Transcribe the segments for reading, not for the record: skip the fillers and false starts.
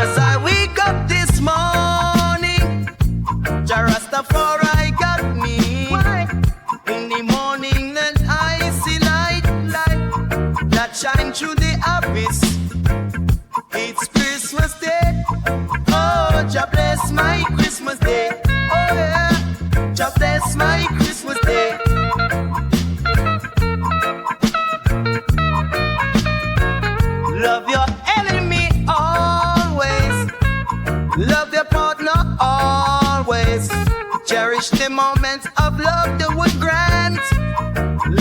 As I wake up this morning, Jah Rastafari got me. In the morning then I see light that shine through the abyss. It's Christmas Day. Oh, Jah bless my Christmas Day. Oh yeah, Jah bless my Christmas Day. Love your enemy always. Love your partner always. Cherish the moments of love that would grant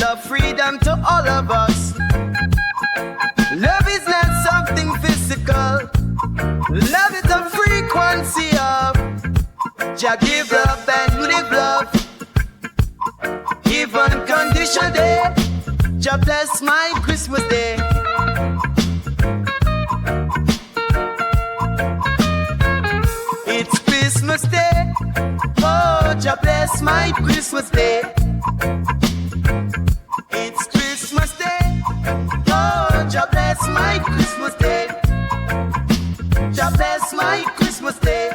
love, freedom to all of us. Love is not something physical. Love is a frequency of Jah give love and you live love. Give unconditional day. Jah bless my Christmas Day. It's Christmas Day. Oh, Jah bless my Christmas Day. It's Christmas Day. Oh, Jah bless my Christmas Day. Jah bless my Christmas Day.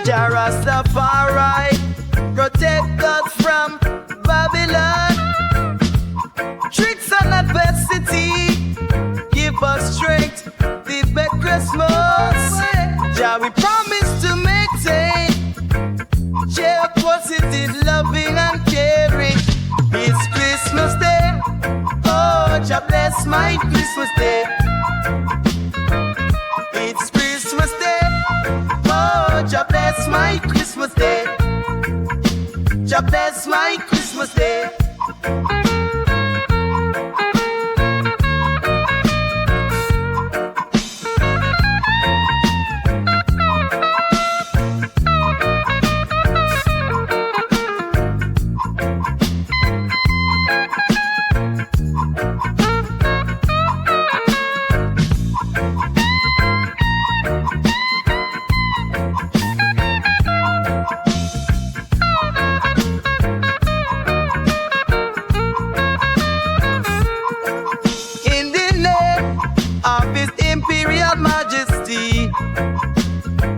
Jah Rastafari protect us from Babylon. Tricks and adversity give us strength. The best Christmas. Jah we promise to maintain. Share positive, loving and caring. It's Christmas Day. Oh, Jah bless my Christmas Day. It's Christmas Day. Oh, Jah bless my Christmas Day. Jah bless my Christmas Day.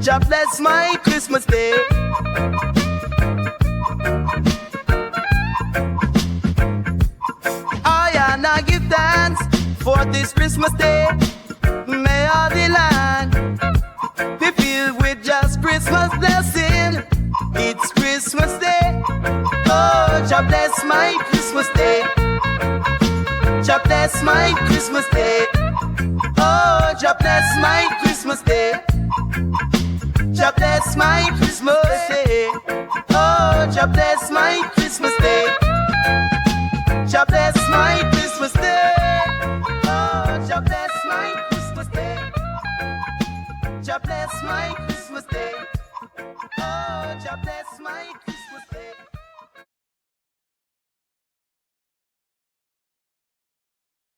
Jah bless my Christmas Day. I give thanks for this Christmas Day. May all the land be filled with just Christmas blessing. It's Christmas Day. Oh, Jah bless my Christmas Day. Jah bless my Christmas Day. Oh, Jah bless my Christmas Day. Jah bless my Christmas Day. Oh, Jah bless my Christmas Day. Jah bless my Christmas Day. Oh, Jah bless my Christmas Day. Jah bless my